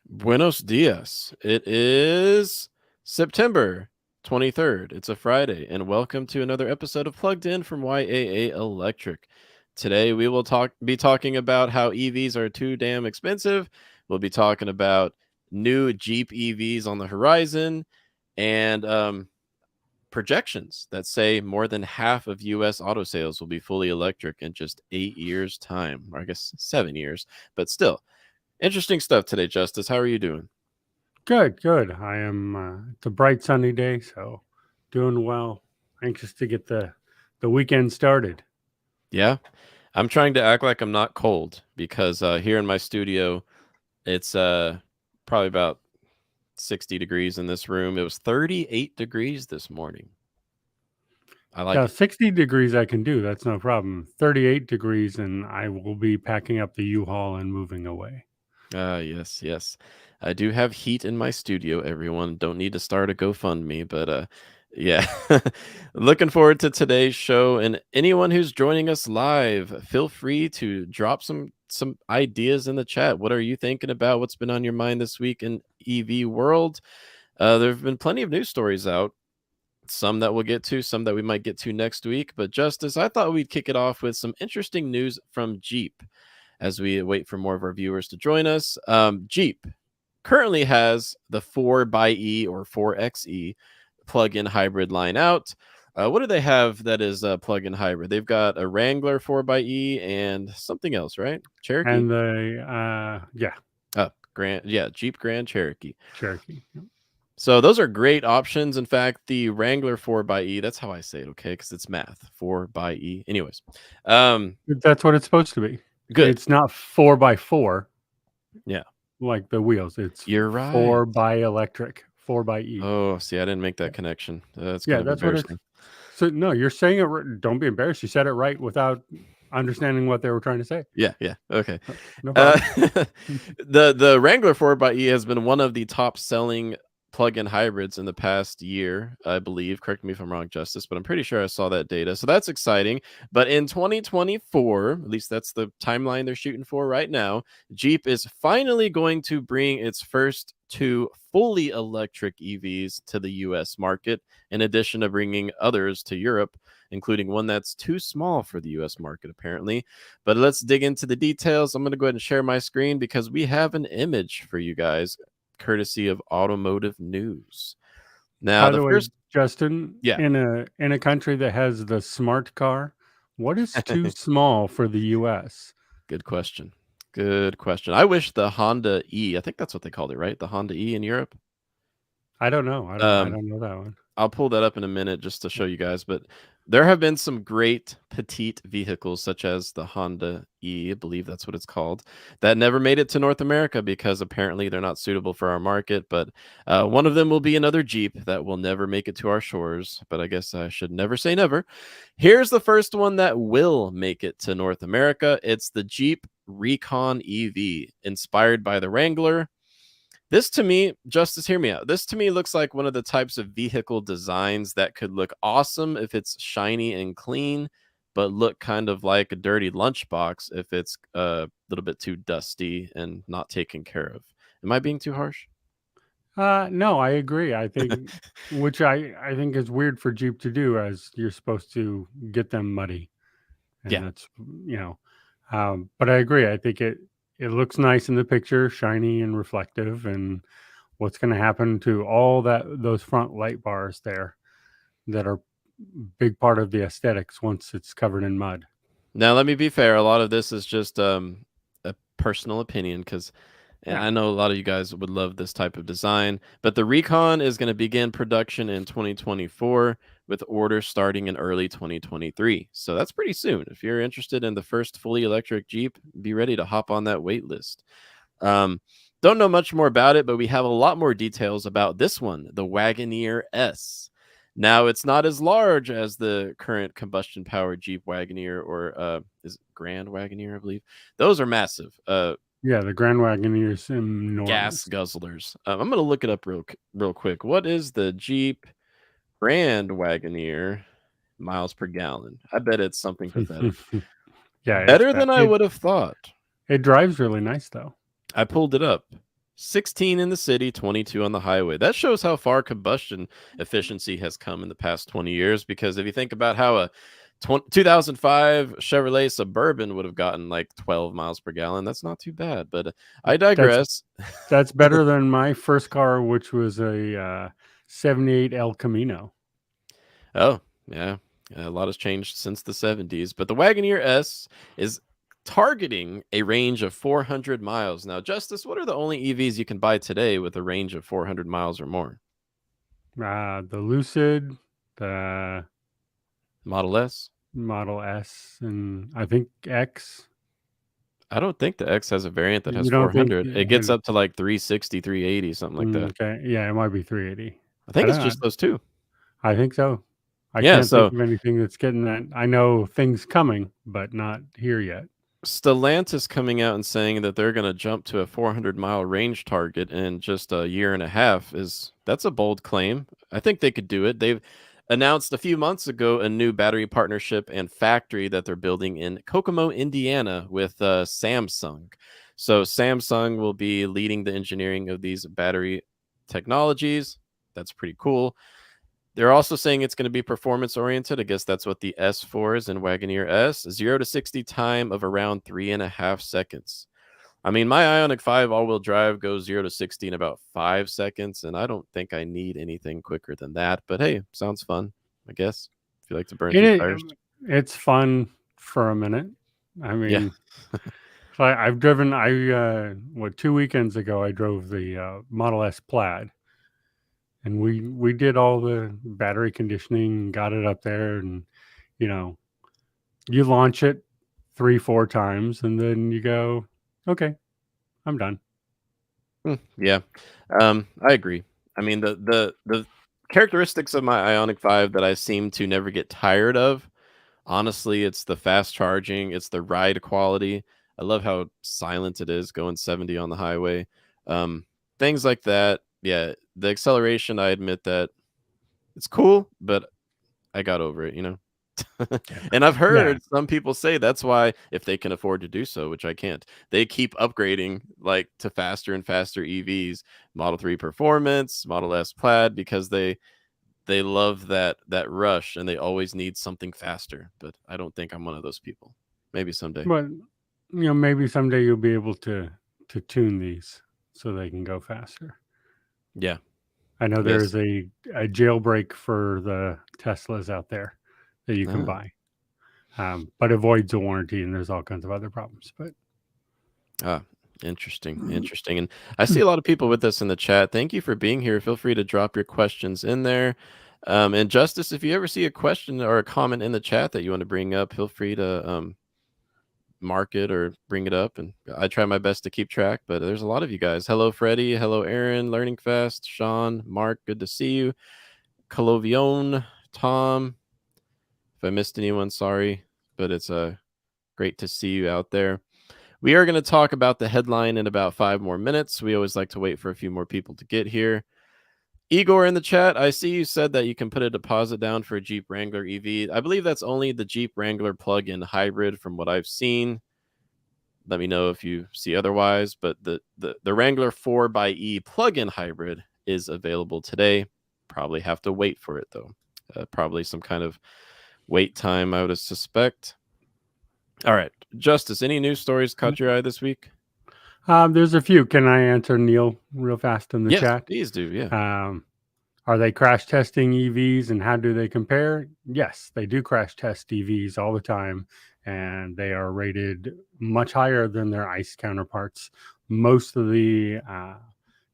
Buenos dias. It is September 23rd. It's a Friday, and welcome to another episode of Plugged In from YAA Electric. Today, we will be talking about how EVs are too damn expensive. We'll be talking about new Jeep EVs on the horizon and projections that say more than half of U.S. auto sales will be fully electric in just 8 years' time, or I guess 7 years, but still. Interesting stuff today, Justice. How are you doing? Good, good. I am. It's a bright sunny day, so doing well. Anxious to get the weekend started. Yeah, I'm trying to act like I'm not cold because here in my studio, it's probably about 60 degrees in this room. It was 38 degrees this morning. I like Yeah, it. 60 degrees I can do. That's no problem. 38 degrees, and I will be packing up the U-Haul and moving away. Yes, yes. I do have heat in my studio, everyone. Don't need to start a GoFundMe, but yeah. Looking forward to today's show, and anyone who's joining us live, feel free to drop some ideas in the chat. What are you thinking about? What's been on your mind this week in EV world? There have been plenty of news stories out. Some that we'll get to, some that we might get to next week. But Justice, I thought we'd kick it off with some interesting news from Jeep as we wait for more of our viewers to join us. Jeep currently has the 4xe or 4xe plug-in hybrid line out. What do they have that is a plug-in hybrid? They've got a Wrangler 4xe and something else, right? Cherokee? And yeah, Oh, Jeep Grand Cherokee. Cherokee. Yep. So those are great options. In fact, the Wrangler 4xe, that's how I say it, okay? Because it's math, 4xe. Anyways, That's what it's supposed to be. good. It's not 4x4 Yeah, like the wheels. It's you're right. 4x electric, 4xe. Oh, see, I didn't make that connection. That's kind Yeah, of that's what it's. embarrassing. So no, you're saying it. Don't be embarrassed. You said it right without understanding what they were trying to say. Yeah, yeah. Okay. No Uh, problem. the Wrangler 4xe has been one of the top selling plug-in hybrids in the past year, I believe. Correct me if I'm wrong, Justice, but I'm pretty sure I saw that data. So that's exciting. But in 2024, at least that's the timeline they're shooting for right now, Jeep is finally going to bring its first two fully electric EVs to the US market, in addition to bringing others to Europe, including one that's too small for the US market, apparently. But let's dig into the details. I'm going to go ahead and share my screen because we have an image for you guys, courtesy of Automotive News. Now, By the the way, first, Justin, yeah, in a country that has the smart car, what is too small for the U.S.? good question. Good question. I wish the Honda E, I think that's what they called it, right? The Honda E in Europe. I don't know. I don't. I Um, don't know that one. I'll pull that up in a minute just to show you guys, but there have been some great petite vehicles such as the Honda E, I believe that's what it's called, that never made it to North America because apparently they're not suitable for our market. But one of them will be another Jeep that will never make it to our shores. But I guess I should never say never. Here's the first one that will make it to North America. It's the Jeep Recon EV, inspired by the Wrangler. This to me, Justice, hear me out. This to me looks like one of the types of vehicle designs that could look awesome if it's shiny and clean, but look kind of like a dirty lunchbox if it's a little bit too dusty and not taken care of. Am I being too harsh? No, I agree. I think, which I think is weird for Jeep to do, as you're supposed to get them muddy, and Yeah. that's you know. But I agree. I think it looks nice in the picture, shiny and reflective, and what's going to happen to all those front light bars there that are big part of the aesthetics once it's covered in mud. Now, let me be fair. A lot of this is just a personal opinion because Yeah. I know a lot of you guys would love this type of design. But the Recon is going to begin production in 2024 with orders starting in early 2023. So that's pretty soon. If you're interested in the first fully electric Jeep, be ready to hop on that wait list. Um, don't know much more about it, but we have a lot more details about this one, the Wagoneer S. Now, it's not as large as the current combustion powered Jeep Wagoneer or is it Grand Wagoneer, I believe. Those are massive Yeah, the Grand Wagoneer is gas enormous. guzzlers. I'm going to look it up real quick. What is the Jeep Grand Wagoneer miles per gallon? I bet it's something pathetic. Yeah, it's Better bad. than I would have thought. It drives really nice though. I pulled it up. 16 in the city, 22 on the highway. That shows how far combustion efficiency has come in the past 20 years. Because if you think about how a 2005 Chevrolet Suburban would have gotten like 12 miles per gallon, that's not too bad. But I That's digress. that's better than my first car, which was a 78 El Camino. Oh, yeah. A lot has changed since the 70s, but the Wagoneer S is targeting a range of 400 miles. Now, Justice, what are the only EVs you can buy today with a range of 400 miles or more? The Lucid, the Model S? Model S, and I think X. I don't think the X has a variant that has You don't think? 400. It gets up to like 360, 380, something like that. Okay, yeah, it might be 380. I I think it's don't know. just those two. I think so. I Yeah, can't think so of anything that's getting that. I know things coming, but not here yet. Stellantis coming out and saying that they're going to jump to a 400-mile range target in just a year and a half that's a bold claim. I think they could do it. They've announced a few months ago a new battery partnership and factory that they're building in Kokomo, Indiana with Samsung. So Samsung will be leading the engineering of these battery technologies. That's pretty cool. They're also saying it's going to be performance oriented. I guess that's what the S4 is in Wagoneer S. 0 to 60 time of around 3.5 seconds. I mean, my Ionic 5 all wheel drive goes 0 to 60 in about 5 seconds, and I don't think I need anything quicker than that. But hey, sounds fun, I guess, if you like to burn It, through is- tires. it's fun for a minute. I Yeah. mean, so I've driven. 2 weekends ago I drove the Model S Plaid, and we did all the battery conditioning, got it up there, and you know, you launch it 3 4 times, and then you go, okay, I'm done. Yeah. I agree. I mean, the characteristics of my Ionic 5 that I seem to never get tired of. Honestly, it's the fast charging, it's the ride quality. I love how silent it is going 70 on the highway. Um, Things like that. Yeah, the acceleration, I admit that it's cool, but I got over it, you know? Yeah, And I've yeah. heard some people say that's why, if they can afford to do so, which I can't, they keep upgrading like to faster and faster EVs, Model 3 Performance, Model S Plaid, because they love that rush and they always need something faster, but I don't think I'm one of those people. Maybe someday. But maybe someday you'll be able to tune these so they can go faster. Yeah. I know Yes. there's a jailbreak for the Teslas out there that you can Ah, buy, but avoids a warranty, and there's all kinds of other problems. But ah, interesting. Interesting. And I see a lot of people with us in the chat. Thank you for being here. Feel free to drop your questions in there. And Justice, if you ever see a question or a comment in the chat that you want to bring up, feel free to mark it or bring it up. And I try my best to keep track, but there's a lot of you guys. Hello, Freddie. Hello, Aaron. Learning Fast. Sean. Mark. Good to see you. Colovion. Tom. If I missed anyone, sorry, but it's great to see you out there. We are going to talk about the headline in about 5 more minutes. We always like to wait for a few more people to get here. Igor in the chat, I see you said that you can put a deposit down for a Jeep Wrangler EV. I believe that's only the Jeep Wrangler plug-in hybrid from what I've seen. Let me know if you see otherwise, but the Wrangler 4xe plug-in hybrid is available today. Probably have to wait for it though. Probably some kind of wait time, I would suspect. All right, Justice, any news stories caught your eye this week? there's a few. Can I answer Neil real fast in the Yes, chat? please do. Yeah. Are they crash testing EVs, and how do they compare? Yes, they do crash test EVs all the time, and they are rated much higher than their ICE counterparts. Most of the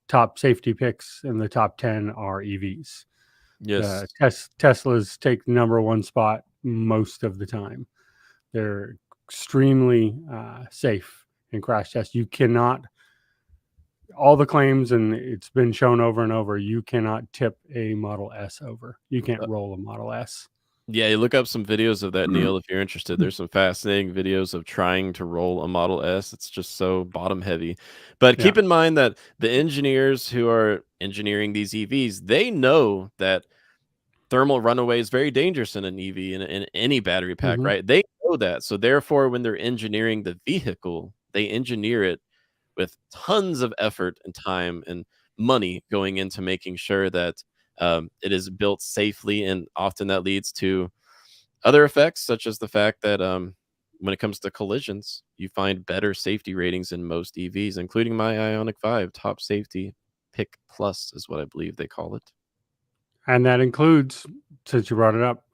top safety picks in the top 10 are EVs. Yes. The Teslas take the number one spot most of the time. They're extremely safe in crash tests. You cannot, all the claims, and it's been shown over and over, you cannot tip a Model S over. You can't Uh, roll a Model S. yeah, you look up some videos of that, Neil, if you're interested. There's some fascinating videos of trying to roll a Model S. It's just so bottom heavy. But Yeah. keep in mind that the engineers who are engineering these EVs, they know that thermal runaway is very dangerous in an EV and in any battery pack, Hmm. right? They know that. So therefore, when they're engineering the vehicle, they engineer it with tons of effort and time and money going into making sure that it is built safely, and often that leads to other effects, such as the fact that when it comes to collisions, you find better safety ratings in most EVs, including my Ionic 5. Top safety pick plus is what I believe they call it. And that includes, since you brought it up,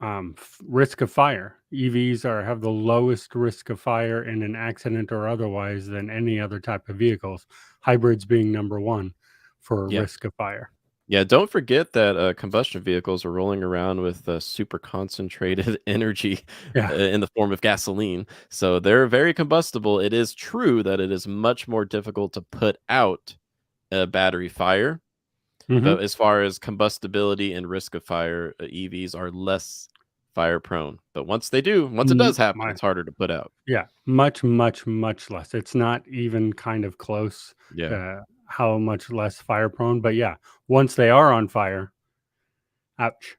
risk of fire. EVs have the lowest risk of fire in an accident or otherwise than any other type of vehicles. Hybrids being number one for Yeah. risk of fire. Yeah, don't forget that combustion vehicles are rolling around with super concentrated energy Yeah. in the form of gasoline. So they're very combustible. It is true that it is much more difficult to put out a battery fire. Hmm. But as far as combustibility and risk of fire, EVs are less fire prone. But once it does happen, My it's harder to put out. Yeah, much, much, much less. It's not even kind of close Yeah. to how much less fire prone. But yeah, once they are on fire, ouch.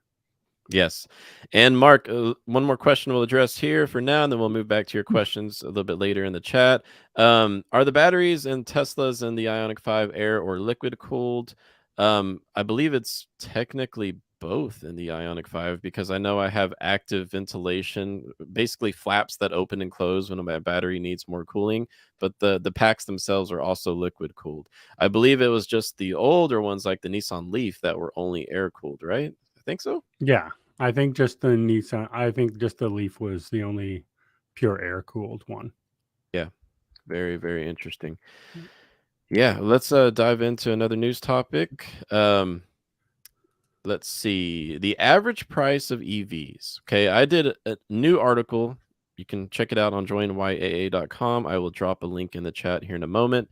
Yes. And Mark, one more question we'll address here for now, and then we'll move back to your questions a little bit later in the chat. Are the batteries in Teslas and the Ionic 5 air or liquid cooled? I believe it's technically both in the Ionic 5 because I know I have active ventilation, basically flaps that open and close when my battery needs more cooling, but the packs themselves are also liquid cooled. I believe it was just the older ones like the Nissan Leaf that were only air cooled, right? I think so. Yeah, I think just the Nissan. I think just the Leaf was the only pure air cooled one. Yeah, very, very interesting. Yeah, let's dive into another news topic. Let's see. The average price of EVs. Okay, I did a new article. You can check it out on joinyaa.com. I will drop a link in the chat here in a moment.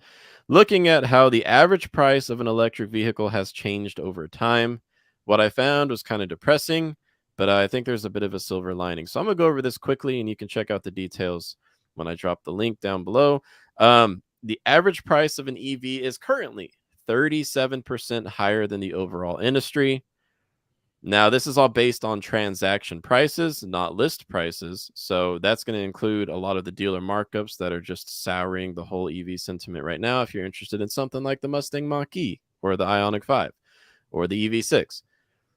Looking at how the average price of an electric vehicle has changed over time. What I found was kind of depressing, but I think there's a bit of a silver lining. So I'm going to go over this quickly and you can check out the details when I drop the link down below. The average price of an EV is currently 37% higher than the overall industry. Now, this is all based on transaction prices, not list prices. So that's going to include a lot of the dealer markups that are just souring the whole EV sentiment right now. If you're interested in something like the Mustang Mach-E or the Ioniq 5 or the EV6,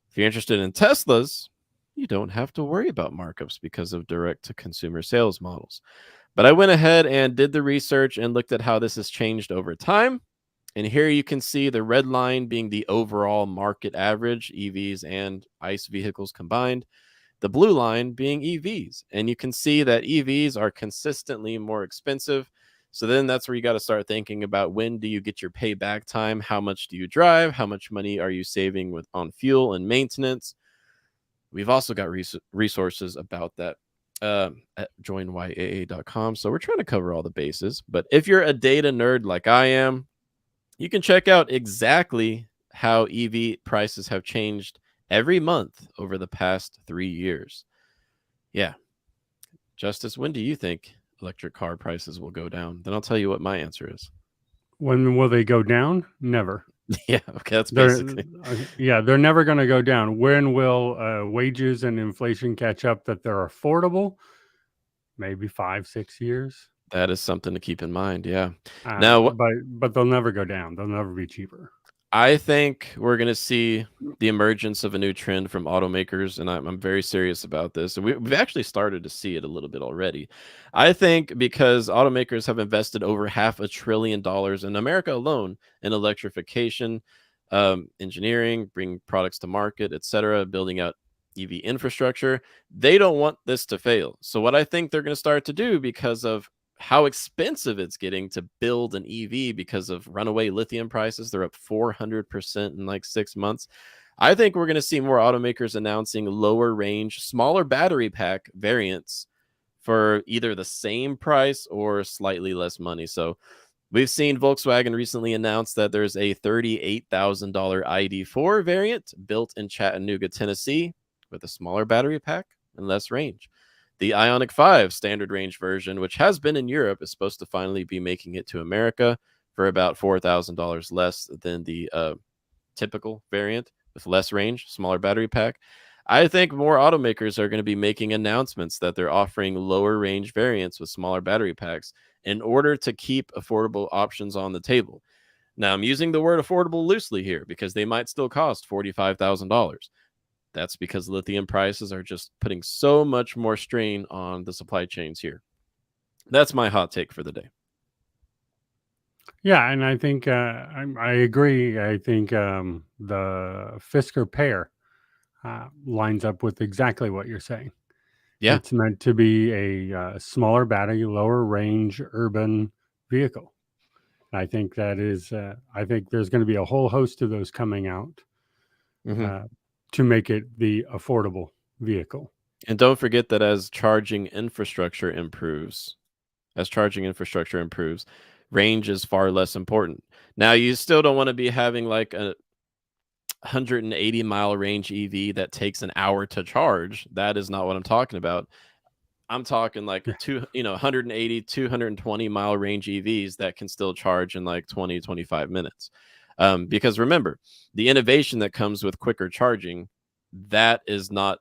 if you're interested in Teslas, you don't have to worry about markups because of direct to consumer sales models. But I went ahead and did the research and looked at how this has changed over time. And here you can see the red line being the overall market average, EVs and ICE vehicles combined. The blue line being EVs. And you can see that EVs are consistently more expensive. So then that's where you got to start thinking about when do you get your payback time? How much do you drive? How much money are you saving with on fuel and maintenance? We've also got resources about that at joinyaa.com. So we're trying to cover all the bases. But if you're a data nerd like I am, you can check out exactly how EV prices have changed every month over the past 3 years. Yeah. Justice, when do you think electric car prices will go down? Then I'll tell you what my answer is. When will they go down? Never. Yeah, okay, that's They're basically. yeah, they're never going to go down. When will wages and inflation catch up that they're affordable? Maybe 5, 6 years. That is something to keep in mind. Yeah. Now, But they'll never go down. They'll never be cheaper. I think we're going to see the emergence of a new trend from automakers, and I'm very serious about this. And we've actually started to see it a little bit already. I think because automakers have invested over $500 billion in America alone in electrification, engineering, bringing products to market, etc., building out EV infrastructure, they don't want this to fail. So what I think they're going to start to do, because of how expensive it's getting to build an EV because of runaway lithium prices. They're up 400% in like 6 months. I think we're going to see more automakers announcing lower range, smaller battery pack variants for either the same price or slightly less money. So we've seen Volkswagen recently announce that there's a $38,000 ID4 variant built in Chattanooga, Tennessee, with a smaller battery pack and less range. The Ioniq 5 standard range version, which has been in Europe, is supposed to finally be making it to America for about $4,000 less than the typical variant with less range, smaller battery pack. I think more automakers are going to be making announcements that they're offering lower range variants with smaller battery packs in order to keep affordable options on the table. Now, I'm using the word affordable loosely here because they might still cost $45,000. That's because lithium prices are just putting so much more strain on the supply chains here. That's my hot take for the day. Yeah, and I think I agree. I think the Fisker pair lines up with exactly what you're saying. Yeah. It's meant to be a smaller battery, lower range urban vehicle. I think that is. I think there's going to be a whole host of those coming out Hmm. uh, to make it the affordable vehicle. And don't forget that as charging infrastructure improves, range is far less important. Now, you still don't want to be having like a 180-mile range EV that takes an hour to charge. That is not what I'm talking about. I'm talking like Yeah, 180, 220-mile range EVs that can still charge in like 20, 25 minutes. Because remember, the innovation that comes with quicker charging, that is not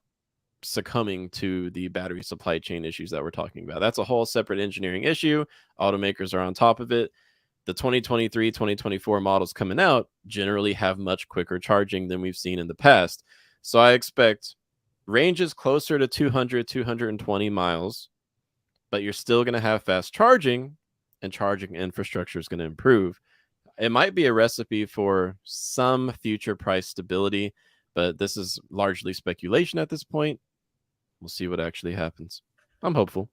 succumbing to the battery supply chain issues that we're talking about. That's a whole separate engineering issue. Automakers are on top of it. The 2023, 2024 models coming out generally have much quicker charging than we've seen in the past. So I expect ranges closer to 200, 220 miles, but you're still going to have fast charging, and charging infrastructure is going to improve. It might be a recipe for some future price stability, but this is largely speculation at this point. We'll see what actually happens. I'm hopeful.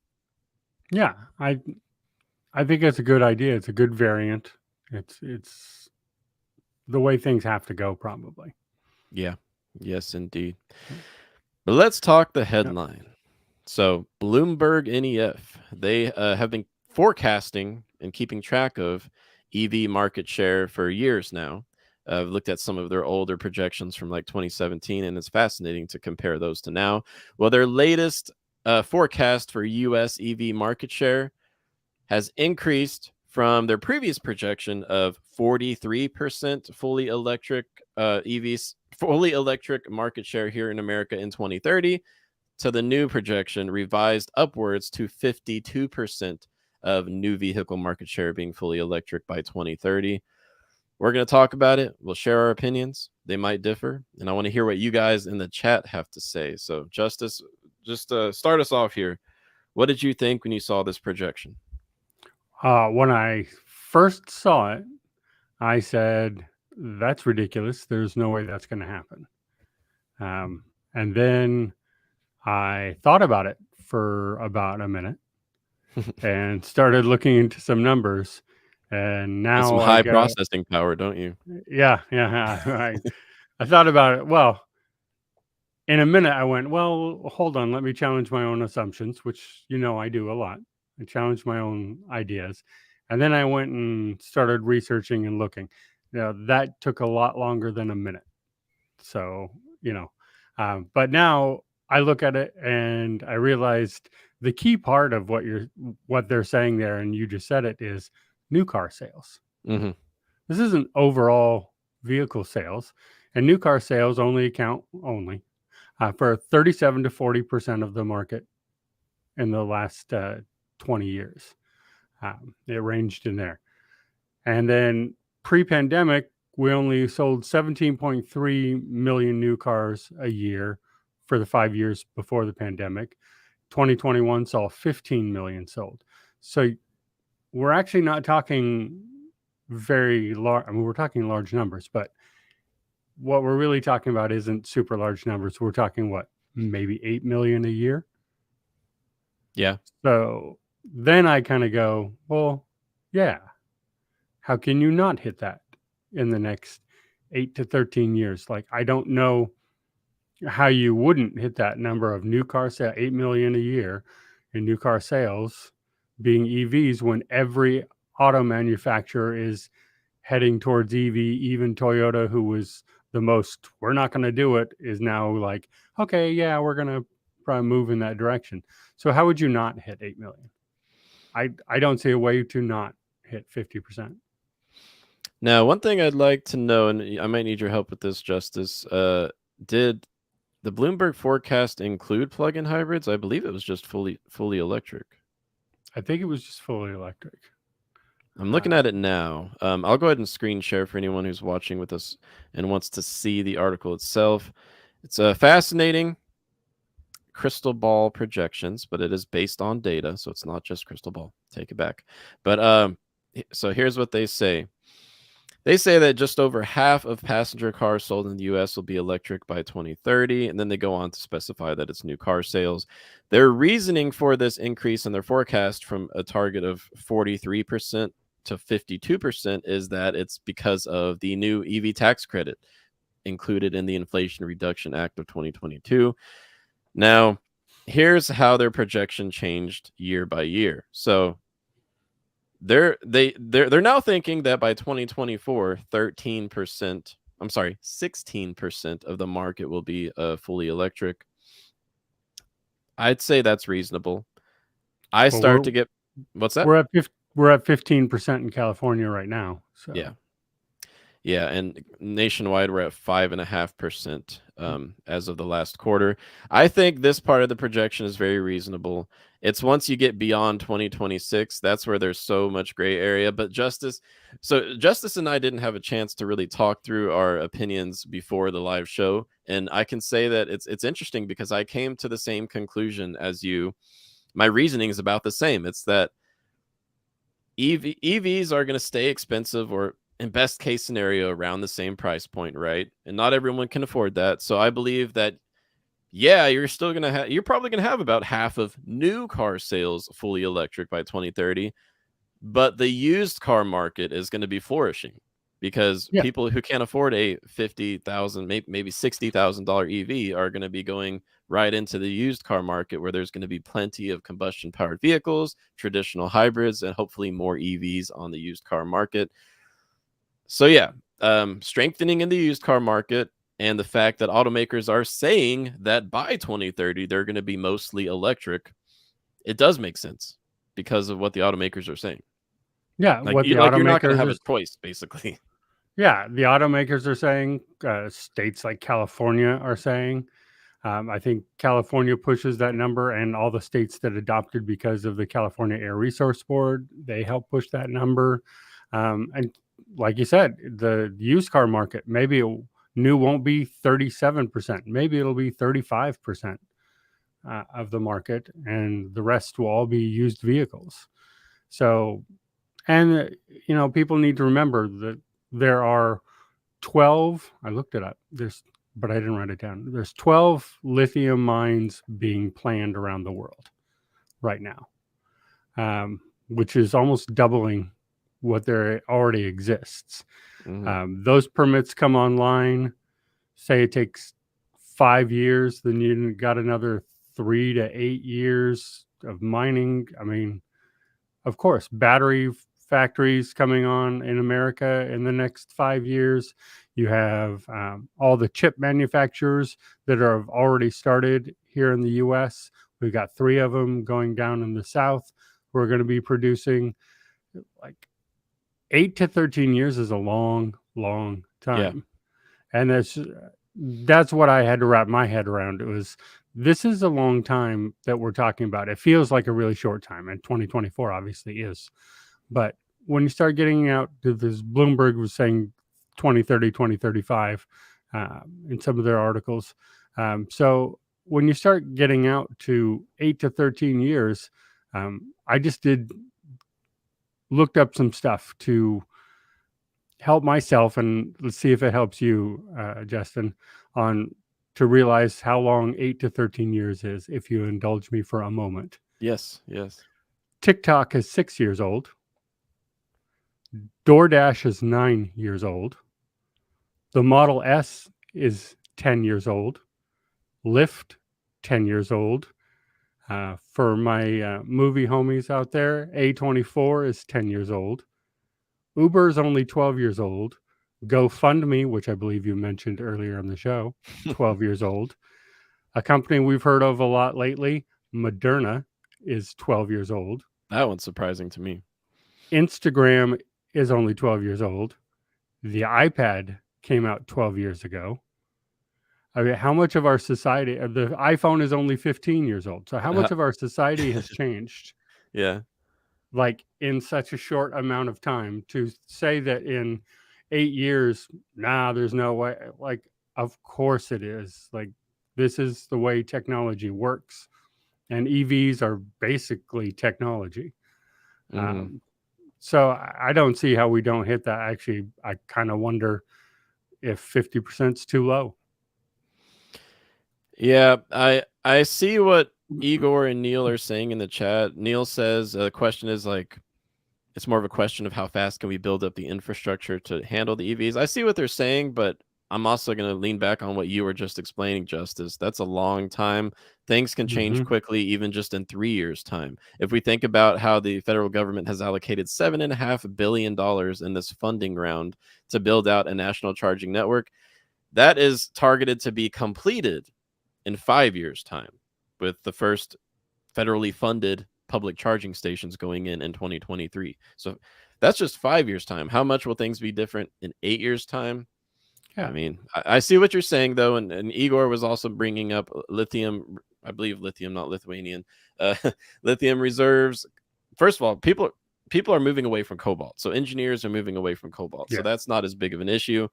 yeah. I think it's a good idea. It's a good variant. It's the way things have to go, probably. Yeah. Yes, indeed. But let's talk the Yep. headline. So, Bloomberg NEF, they have been forecasting and keeping track of EV market share for years now. I've looked at some of their older projections from like 2017, and it's fascinating to compare those to now. Well, their latest forecast for US EV market share has increased from their previous projection of 43% fully electric market share here in America in 2030 to the new projection revised upwards to 52% of new vehicle market share being fully electric by 2030. We're going to talk about it. We'll share our opinions. They might differ. And I want to hear what you guys in the chat have to say. So, Justice, just start us off here. What did you think when you saw this projection? When I first saw it, I said, "That's ridiculous. There's no way that's going to happen." And then I thought about it for about a minute and started looking into some numbers. And And some now I high go, processing power, don't you? yeah, yeah. I thought about it. Well, in a minute, I went, well, hold on. Let me challenge my own assumptions, which I do a lot. I challenge my own ideas. And then I went and started researching and looking. That took a lot longer than a minute. So, but now I look at it and I realized the key part of what they're saying there, and you just said it, is new car sales. Hmm. This isn't overall vehicle sales, and new car sales only account for 37 to 40% of the market in the last 20 years. It ranged in there. And then pre-pandemic, we only sold 17.3 million new cars a year for the 5 years before the pandemic. 2021 saw 15 million sold. So we're actually not talking very large. I mean, we're talking large numbers, but what we're really talking about isn't super large numbers. We're talking what, maybe 8 million a year. Yeah. So then I kind of go, well, yeah, how can you not hit that in the next 8 to 13 years? Like, I don't know how you wouldn't hit that number of new car sales, 8 million a year in new car sales being EVs, when every auto manufacturer is heading towards EV. Even Toyota, who was the most, we're not going to do it, is now like, okay, yeah, we're going to probably move in that direction. So how would you not hit 8 million? I don't see a way to not hit 50%. Now, one thing I'd like to know, and I might need your help with this, Justice. Did The Bloomberg forecast include plug-in hybrids? I believe it was just fully electric. I think it was just fully electric. I'm looking at it now. I'll go ahead and screen share for anyone who's watching with us and wants to see the article itself. It's a fascinating crystal ball projections, but it is based on data, so it's not just crystal ball. Take it back. But so here's what they say. They say that just over half of passenger cars sold in the US will be electric by 2030, and then they go on to specify that it's new car sales. Their reasoning for this increase in their forecast from a target of 43% to 52% is that it's because of the new EV tax credit included in the Inflation Reduction Act of 2022. Now, here's how their projection changed year by year. So they're now thinking that by 2024, 13%, I'm sorry, 16% of the market will be fully electric. I'd say that's reasonable. I Well, start to get what's that? we're at 15% in California right now. So Yeah, and nationwide we're at 5.5% as of the last quarter. I think this part of the projection is very reasonable. It's once you get beyond 2026, that's where there's so much gray area. But Justice and I didn't have a chance to really talk through our opinions before the live show, and I can say that it's interesting because I came to the same conclusion as you. My reasoning is about the same. It's that EVs are going to stay expensive, or in best case scenario around the same price point, right? And not everyone can afford that. So I believe that you're probably going to have about half of new car sales fully electric by 2030, but the used car market is going to be flourishing because yeah, people who can't afford a $50,000, maybe $60,000 EV are going to be going right into the used car market, where there's going to be plenty of combustion powered vehicles, traditional hybrids, and hopefully more EVs on the used car market. So strengthening in the used car market, and the fact that automakers are saying that by 2030 they're going to be mostly electric, it does make sense because of what the automakers are saying. yeah. Like What the you're not going to automakers have are a choice, basically. the automakers are saying. States like California are saying. I think California pushes that number, and all the states that adopted because of the California Air Resource Board, they help push that number. And like you said, the used car market, maybe new won't be 37%. Maybe it'll be 35% of the market, and the rest will all be used vehicles. So, and people need to remember that there are 12. I looked it up. But I didn't write it down. There's 12 lithium mines being planned around the world right now, which is almost doubling what there already exists. Those permits come online. Say it takes 5 years, then you got another 3 to 8 years of mining. I mean, of course, battery factories coming on in America in the next 5 years. You have all the chip manufacturers that have already started here in the U.S. We've got 3 of them going down in the South. We're going to be producing. Like 8 to 13 years is a long, long time. Yeah. And that's what I had to wrap my head around. This is a long time that we're talking about. It feels like a really short time, and 2024 obviously is. But when you start getting out to this, Bloomberg was saying 2030, 2035 in some of their articles. So when you start getting out to 8 to 13 years, I just looked up some stuff to help myself, and let's see if it helps you, Justin, to realize how long 8 to 13 years is, if you indulge me for a moment. Yes. TikTok is 6 years old. DoorDash is 9 years old. The Model S is 10 years old. Lyft, 10 years old. For my movie homies out there, A24 is 10 years old. Uber is only 12 years old. GoFundMe, which I believe you mentioned earlier on the show, 12 years old. A company we've heard of a lot lately, Moderna, is 12 years old. That one's surprising to me. Instagram is only 12 years old. The iPad came out 12 years ago. I mean, how much of our society, the iPhone is only 15 years old. So how Uh, much of our society has changed yeah. like in such a short amount of time to say that in 8 years, nah, there's no way. Like, of course it is. Like, this is the way technology works. And EVs are basically technology. Mhm. Um, so I don't see how we don't hit that. Actually, I kind of wonder if 50% is too low. Yeah, I see what Igor and Neil are saying in the chat. Neil says the question is like it's more of a question of how fast can we build up the infrastructure to handle the EVs. I see what they're saying, but I'm also going to lean back on what you were just explaining, Justice. That's a long time. Things can change Hmm. quickly, even just in 3 years' time. If we think about how the federal government has allocated $7.5 billion in this funding round to build out a national charging network, that is targeted to be completed in 5 years' time, with the first federally funded public charging stations going in 2023. So that's just 5 years' time. How much will things be different in 8 years' time? I Yeah. mean, I see what you're saying though, and Igor was also bringing up lithium. I believe lithium, not Lithuanian. Uh, lithium reserves. First of all, people are moving away from cobalt, so engineers are moving away from cobalt. So Yeah. that's not as big of an issue.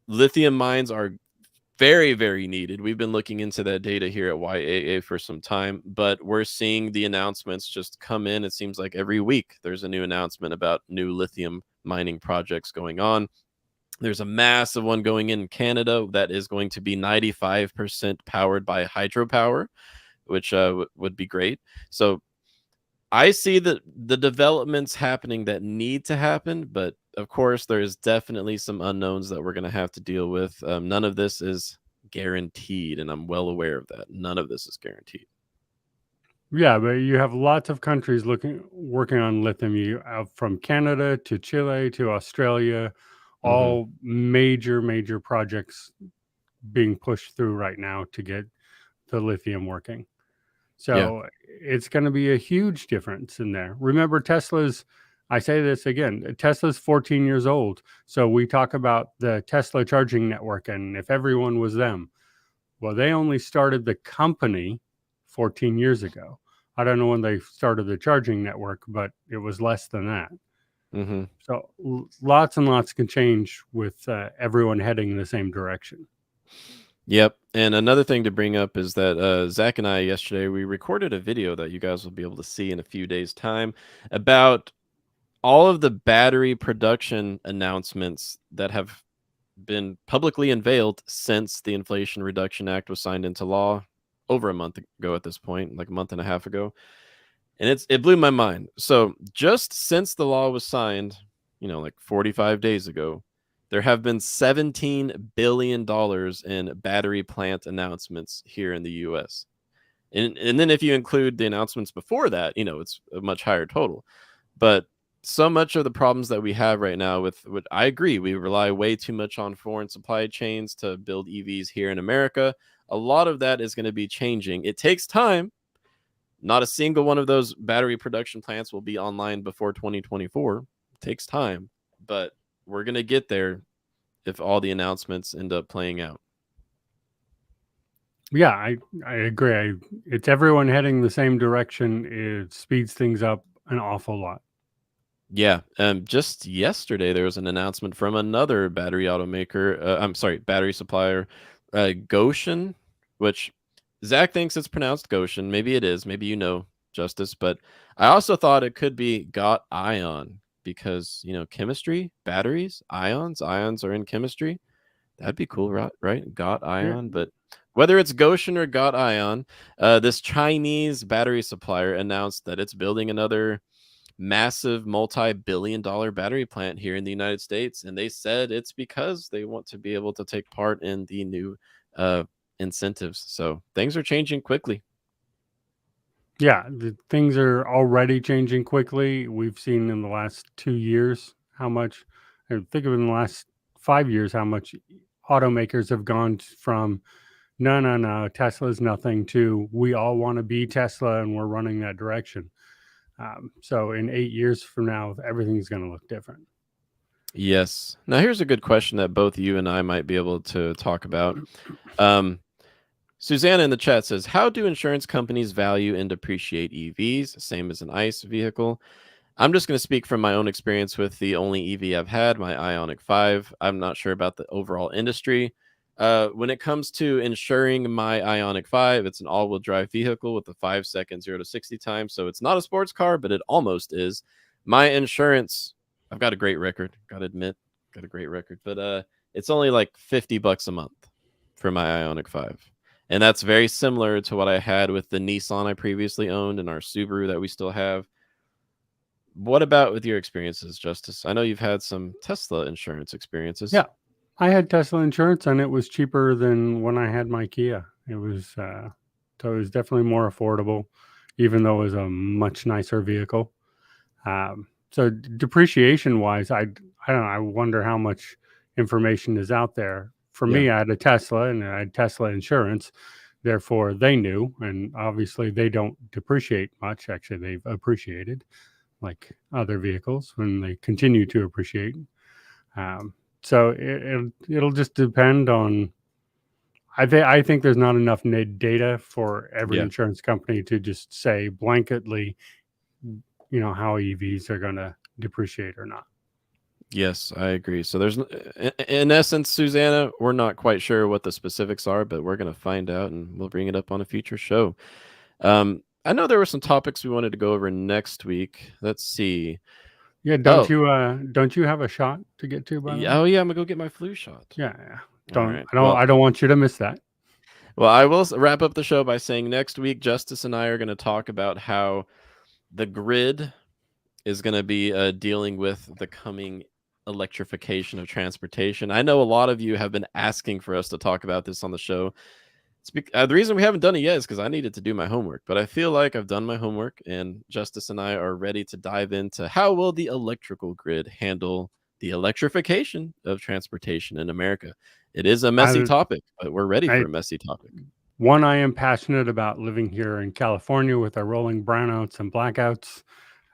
Lithium mines are very, very needed. We've been looking into that data here at YAA for some time, but we're seeing the announcements just come in. It seems like every week there's a new announcement about new lithium mining projects going on. There's a massive one going in Canada that is going to be 95% powered by hydropower, which would be great. So I see the developments happening that need to happen, but of course, there is definitely some unknowns that we're going to have to deal with. None of this is guaranteed, and I'm well aware of that. None of this is guaranteed. Yeah, but you have lots of countries working on lithium. You have from Canada to Chile to Australia, Hmm. all major projects being pushed through right now to get the lithium working. Yeah. So it's going to be a huge difference in there. Remember, I say this again, Tesla's 14 years old. So we talk about the Tesla charging network and if everyone was them. Well, they only started the company 14 years ago. I don't know when they started the charging network, but it was less than that. Hmm. So lots and lots can change with everyone heading in the same direction. Yep. And another thing to bring up is that Zach and I yesterday we recorded a video that you guys will be able to see in a few days' time about all of the battery production announcements that have been publicly unveiled since the Inflation Reduction Act was signed into law over a month ago at this point, like a month and a half ago. And it blew my mind. So, just since the law was signed, like 45 days ago, there have been $17 billion in battery plant announcements here in the US. And then if you include the announcements before that, it's a much higher total. But so much of the problems that we have right now with what I agree, we rely way too much on foreign supply chains to build EVs here in America. A lot of that is going to be changing. It takes time. Not a single one of those battery production plants will be online before 2024. It takes time, but we're going to get there if all the announcements end up playing out. Yeah, I agree. It's everyone heading the same direction. It speeds things up an awful lot. Yeah, just yesterday there was an announcement from another battery automaker. I'm sorry, battery supplier, Goshen, which Zach thinks it's pronounced Goshen. Maybe it is. Maybe Justice. But I also thought it could be Got Ion because chemistry, batteries, ions are in chemistry. That'd be cool, right? Right? Got Yeah, Ion, but whether it's Goshen or Got Ion, this Chinese battery supplier announced that it's building another massive multi-billion-dollar battery plant here in the United States, and they said it's because they want to be able to take part in the new uh, incentives. So things are changing quickly. yeah. Things are already changing quickly. We've seen in the last 2 years how much. I think of in the last 5 years how much automakers have gone from no, Tesla's nothing to we all want to be Tesla and we're running that direction. So in 8 years from now, everything's going to look different. Yes. Now, here's a good question that both you and I might be able to talk about. Um, Susanna in the chat says, how do insurance companies value and depreciate EVs? Same as an ICE vehicle. I'm just going to speak from my own experience with the only EV I've had, my Ionic 5. I'm not sure about the overall industry. When it comes to insuring my Ionic 5, it's an all wheel drive vehicle with a 5 second 0 to 60 time. So it's not a sports car, but it almost is. My insurance, I've got a great record, got to admit, got a great record, but it's only like $50 a month for my Ionic 5. And that's very similar to what I had with the Nissan I previously owned and our Subaru that we still have. What about with your experiences, Justice? I know you've had some Tesla insurance experiences. Yeah, I had Tesla insurance, and it was cheaper than when I had my Kia. It was so it was definitely more affordable, even though it was a much nicer vehicle. So depreciation wise, I don't know. I wonder how much information is out there. For Yeah. me, I had a Tesla and I had Tesla insurance. Therefore, they knew, and obviously they don't depreciate much. Actually, they've appreciated like other vehicles when they continue to appreciate. Um, so it'll just depend on. I think there's not enough data for every Yeah. insurance company to just say blanketly, how EVs are going to depreciate or not. Yes, I agree. So there's, in essence, Susanna, we're not quite sure what the specifics are, but we're going to find out and we'll bring it up on a future show. I know there were some topics we wanted to go over next week. Let's see. Yeah, Oh, don't you have a shot to get to, by the way? oh yeah, I'm gonna go get my flu shot. Yeah, yeah. All Don't right. I don't I don't want you to miss that. Well, I will wrap up the show by saying next week, Justice and I are going to talk about how the grid is going to be dealing with the coming electrification of transportation. I know a lot of you have been asking for us to talk about this on the show. The reason we haven't done it yet is because I needed to do my homework, but I feel like I've done my homework, and Justice and I are ready to dive into how will the electrical grid handle the electrification of transportation in America. It is a messy I topic, but we're ready for I a messy topic. One, I am passionate about living here in California with our rolling brownouts and blackouts.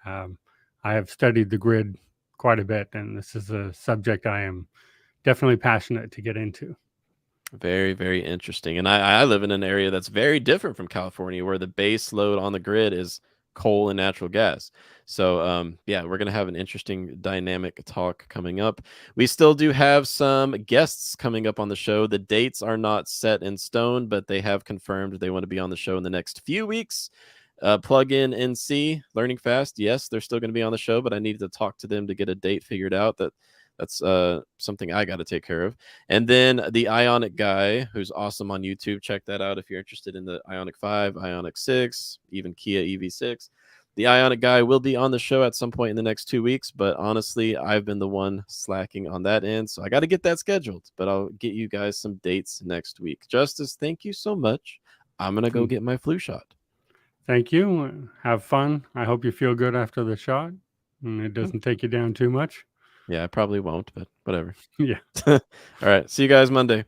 Um, I have studied the grid quite a bit, and this is a subject I am definitely passionate to get into. Very, very interesting. And I live in an area that's very different from California, where the base load on the grid is coal and natural gas. So, yeah, we're going to have an interesting dynamic talk coming up. We still do have some guests coming up on the show. The dates are not set in stone, but they have confirmed they want to be on the show in the next few weeks. Plug in NC, Learning Fast. Yes, they're still going to be on the show, but I needed to talk to them to get a date figured out. That's something I got to take care of. And then the Ionic guy, who's awesome on YouTube. Check that out if you're interested in the Ionic 5, Ionic 6, even Kia EV6. The Ionic guy will be on the show at some point in the next 2 weeks, but honestly, I've been the one slacking on that end. So I got to get that scheduled, but I'll get you guys some dates next week. Justice, thank you so much. I'm going to go get my flu shot. Thank you. Have fun. I hope you feel good after the shot and it doesn't take you down too much. Yeah, I probably won't, but whatever. Yeah. All right. See you guys Monday.